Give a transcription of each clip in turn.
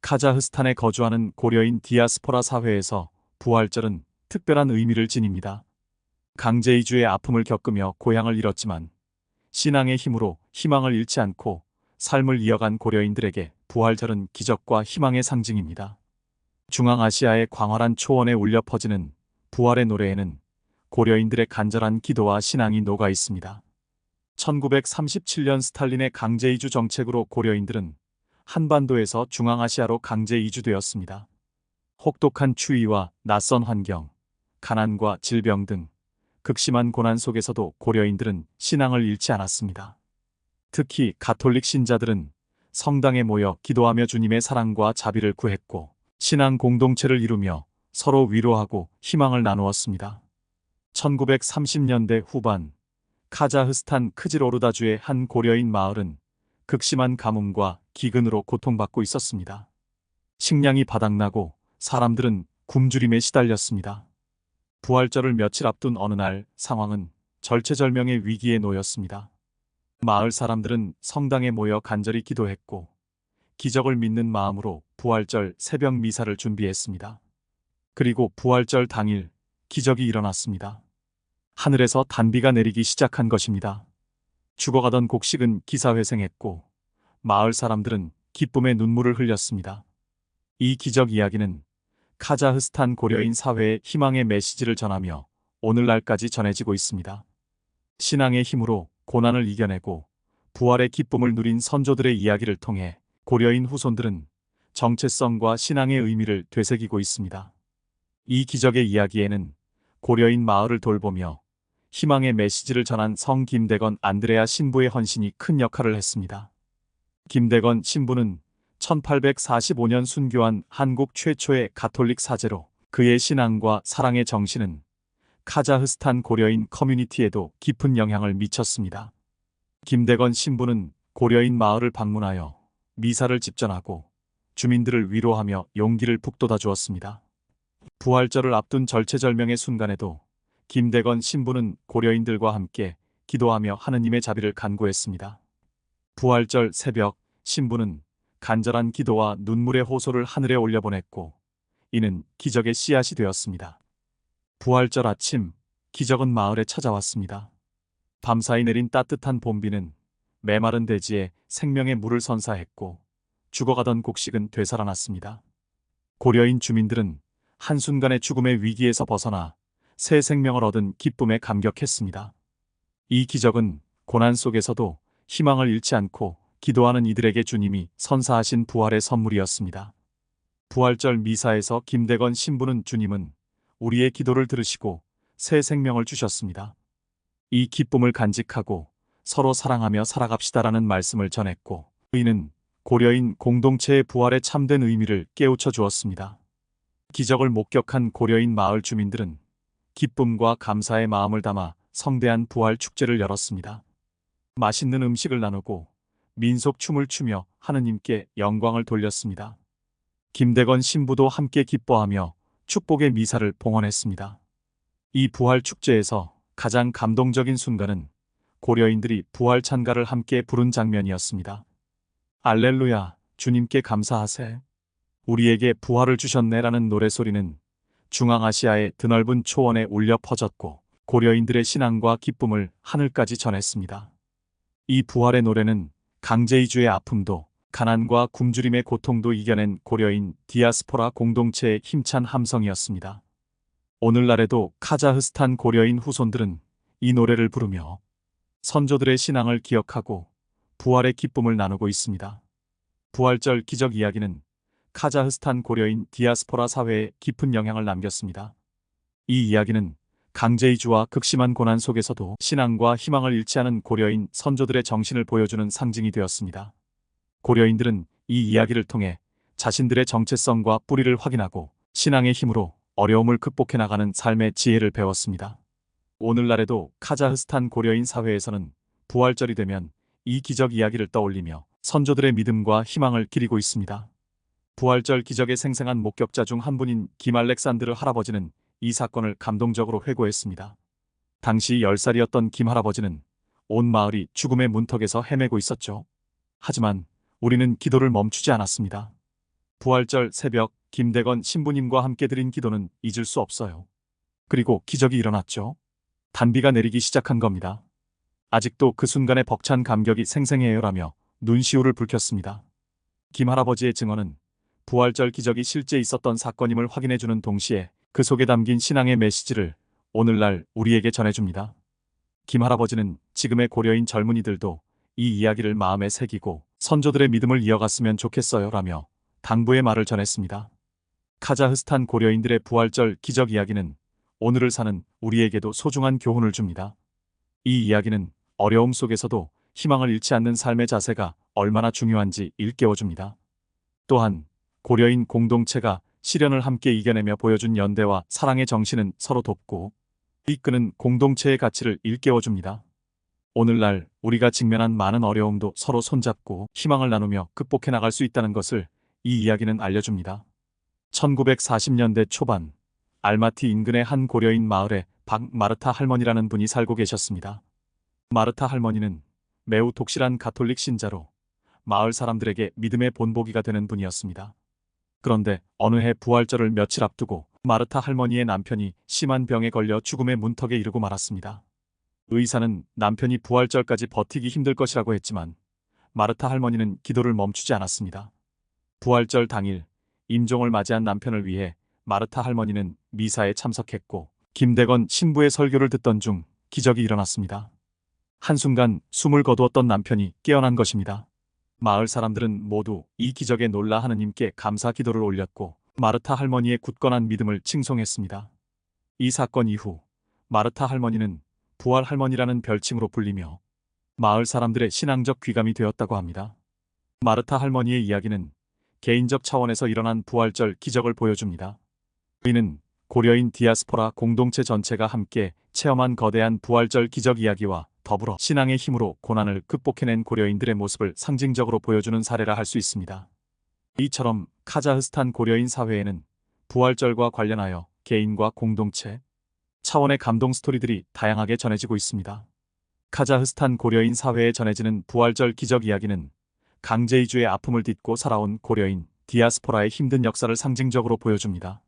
카자흐스탄에 거주하는 고려인 디아스포라 사회에서 부활절은 특별한 의미를 지닙니다. 강제 이주의 아픔을 겪으며 고향을 잃었지만 신앙의 힘으로 희망을 잃지 않고 삶을 이어간 고려인들에게 부활절은 기적과 희망의 상징입니다. 중앙아시아의 광활한 초원에 울려 퍼지는 부활의 노래에는 고려인들의 간절한 기도와 신앙이 녹아 있습니다. 1937년 스탈린의 강제 이주 정책으로 고려인들은 한반도에서 중앙아시아로 강제 이주되었습니다. 혹독한 추위와 낯선 환경, 가난과 질병 등 극심한 고난 속에서도 고려인들은 신앙을 잃지 않았습니다. 특히 가톨릭 신자들은 성당에 모여 기도하며 주님의 사랑과 자비를 구했고 신앙 공동체를 이루며 서로 위로하고 희망을 나누었습니다. 1930년대 후반 카자흐스탄 크지로르다주의 한 고려인 마을은 극심한 가뭄과 기근으로 고통받고 있었습니다. 식량이 바닥나고 사람들은 굶주림에 시달렸습니다. 부활절을 며칠 앞둔 어느 날 상황은 절체절명의 위기에 놓였습니다. 마을 사람들은 성당에 모여 간절히 기도했고 기적을 믿는 마음으로 부활절 새벽 미사를 준비했습니다. 그리고 부활절 당일 기적이 일어났습니다. 하늘에서 단비가 내리기 시작한 것입니다. 죽어가던 곡식은 기사회생했고 마을 사람들은 기쁨의 눈물을 흘렸습니다. 이 기적 이야기는 카자흐스탄 고려인 사회의 희망의 메시지를 전하며 오늘날까지 전해지고 있습니다. 신앙의 힘으로 고난을 이겨내고 부활의 기쁨을 누린 선조들의 이야기를 통해 고려인 후손들은 정체성과 신앙의 의미를 되새기고 있습니다. 이 기적의 이야기에는 고려인 마을을 돌보며 희망의 메시지를 전한 성 김대건 안드레아 신부의 헌신이 큰 역할을 했습니다. 김대건 신부는 1845년 순교한 한국 최초의 가톨릭 사제로 그의 신앙과 사랑의 정신은 카자흐스탄 고려인 커뮤니티에도 깊은 영향을 미쳤습니다. 김대건 신부는 고려인 마을을 방문하여 미사를 집전하고 주민들을 위로하며 용기를 북돋아 주었습니다. 부활절을 앞둔 절체절명의 순간에도 김대건 신부는 고려인들과 함께 기도하며 하느님의 자비를 간구했습니다. 부활절 새벽 신부는 간절한 기도와 눈물의 호소를 하늘에 올려보냈고 이는 기적의 씨앗이 되었습니다. 부활절 아침 기적은 마을에 찾아왔습니다. 밤사이 내린 따뜻한 봄비는 메마른 대지에 생명의 물을 선사했고 죽어가던 곡식은 되살아났습니다. 고려인 주민들은 한순간의 죽음의 위기에서 벗어나 새 생명을 얻은 기쁨에 감격했습니다. 이 기적은 고난 속에서도 희망을 잃지 않고 기도하는 이들에게 주님이 선사하신 부활의 선물이었습니다. 부활절 미사에서 김대건 신부는 주님은 우리의 기도를 들으시고 새 생명을 주셨습니다. 이 기쁨을 간직하고 서로 사랑하며 살아갑시다라는 말씀을 전했고 이는 고려인 공동체의 부활에 참된 의미를 깨우쳐 주었습니다. 기적을 목격한 고려인 마을 주민들은 기쁨과 감사의 마음을 담아 성대한 부활 축제를 열었습니다. 맛있는 음식을 나누고 민속 춤을 추며 하느님께 영광을 돌렸습니다. 김대건 신부도 함께 기뻐하며 축복의 미사를 봉헌했습니다. 이 부활 축제에서 가장 감동적인 순간은 고려인들이 부활 찬가를 함께 부른 장면이었습니다. 알렐루야, 주님께 감사하세. 우리에게 부활을 주셨네라는 노래소리는 중앙아시아의 드넓은 초원에 울려 퍼졌고 고려인들의 신앙과 기쁨을 하늘까지 전했습니다. 이 부활의 노래는 강제 이주의 아픔도 가난과 굶주림의 고통도 이겨낸 고려인 디아스포라 공동체의 힘찬 함성이었습니다. 오늘날에도 카자흐스탄 고려인 후손들은 이 노래를 부르며 선조들의 신앙을 기억하고 부활의 기쁨을 나누고 있습니다. 부활절 기적 이야기는 카자흐스탄 고려인 디아스포라 사회에 깊은 영향을 남겼습니다. 이 이야기는 강제 이주와 극심한 고난 속에서도 신앙과 희망을 잃지 않은 고려인 선조들의 정신을 보여주는 상징이 되었습니다. 고려인들은 이 이야기를 통해 자신들의 정체성과 뿌리를 확인하고 신앙의 힘으로 어려움을 극복해 나가는 삶의 지혜를 배웠습니다. 오늘날에도 카자흐스탄 고려인 사회에서는 부활절이 되면 이 기적 이야기를 떠올리며 선조들의 믿음과 희망을 기리고 있습니다. 부활절 기적의 생생한 목격자 중 한 분인 김알렉산드르 할아버지는 이 사건을 감동적으로 회고했습니다. 당시 10살이었던 김 할아버지는 온 마을이 죽음의 문턱에서 헤매고 있었죠. 하지만 우리는 기도를 멈추지 않았습니다. 부활절 새벽 김대건 신부님과 함께 드린 기도는 잊을 수 없어요. 그리고 기적이 일어났죠. 단비가 내리기 시작한 겁니다. 아직도 그 순간의 벅찬 감격이 생생해요라며 눈시울을 붉혔습니다. 김할아버지의 증언은 부활절 기적이 실제 있었던 사건임을 확인해주는 동시에 그 속에 담긴 신앙의 메시지를 오늘날 우리에게 전해줍니다. 김할아버지는 지금의 고려인 젊은이들도 이 이야기를 마음에 새기고 선조들의 믿음을 이어갔으면 좋겠어요라며 당부의 말을 전했습니다. 카자흐스탄 고려인들의 부활절 기적 이야기는 오늘을 사는 우리에게도 소중한 교훈을 줍니다. 이 이야기는 어려움 속에서도 희망을 잃지 않는 삶의 자세가 얼마나 중요한지 일깨워줍니다. 또한 고려인 공동체가 시련을 함께 이겨내며 보여준 연대와 사랑의 정신은 서로 돕고 이끄는 공동체의 가치를 일깨워줍니다. 오늘날 우리가 직면한 많은 어려움도 서로 손잡고 희망을 나누며 극복해 나갈 수 있다는 것을 이 이야기는 알려줍니다. 1940년대 초반 알마티 인근의 한 고려인 마을에 박마르타 할머니라는 분이 살고 계셨습니다. 마르타 할머니는 매우 독실한 가톨릭 신자로 마을 사람들에게 믿음의 본보기가 되는 분이었습니다. 그런데 어느 해 부활절을 며칠 앞두고 마르타 할머니의 남편이 심한 병에 걸려 죽음의 문턱에 이르고 말았습니다. 의사는 남편이 부활절까지 버티기 힘들 것이라고 했지만 마르타 할머니는 기도를 멈추지 않았습니다. 부활절 당일 임종을 맞이한 남편을 위해 마르타 할머니는 미사에 참석했고 김대건 신부의 설교를 듣던 중 기적이 일어났습니다. 한순간 숨을 거두었던 남편이 깨어난 것입니다. 마을 사람들은 모두 이 기적에 놀라 하느님께 감사 기도를 올렸고 마르타 할머니의 굳건한 믿음을 칭송했습니다. 이 사건 이후 마르타 할머니는 부활 할머니라는 별칭으로 불리며 마을 사람들의 신앙적 귀감이 되었다고 합니다. 마르타 할머니의 이야기는 개인적 차원에서 일어난 부활절 기적을 보여줍니다. 이는 고려인 디아스포라 공동체 전체가 함께 체험한 거대한 부활절 기적 이야기와 더불어 신앙의 힘으로 고난을 극복해낸 고려인들의 모습을 상징적으로 보여주는 사례라 할 수 있습니다. 이처럼 카자흐스탄 고려인 사회에는 부활절과 관련하여 개인과 공동체 차원의 감동 스토리들이 다양하게 전해지고 있습니다. 카자흐스탄 고려인 사회에 전해지는 부활절 기적 이야기는 강제이주의 아픔을 딛고 살아온 고려인 디아스포라의 힘든 역사를 상징적으로 보여줍니다.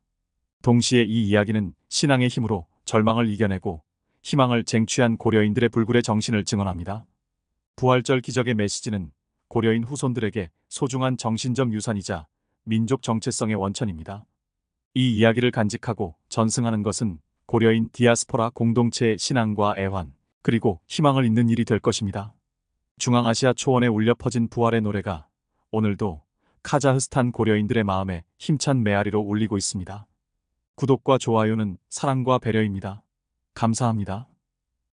동시에 이 이야기는 신앙의 힘으로 절망을 이겨내고 희망을 쟁취한 고려인들의 불굴의 정신을 증언합니다. 부활절 기적의 메시지는 고려인 후손들에게 소중한 정신적 유산이자 민족 정체성의 원천입니다. 이 이야기를 간직하고 전승하는 것은 고려인 디아스포라 공동체의 신앙과 애환, 그리고 희망을 잇는 일이 될 것입니다. 중앙아시아 초원에 울려 퍼진 부활의 노래가 오늘도 카자흐스탄 고려인들의 마음에 힘찬 메아리로 울리고 있습니다. 구독과 좋아요는 사랑과 배려입니다. 감사합니다.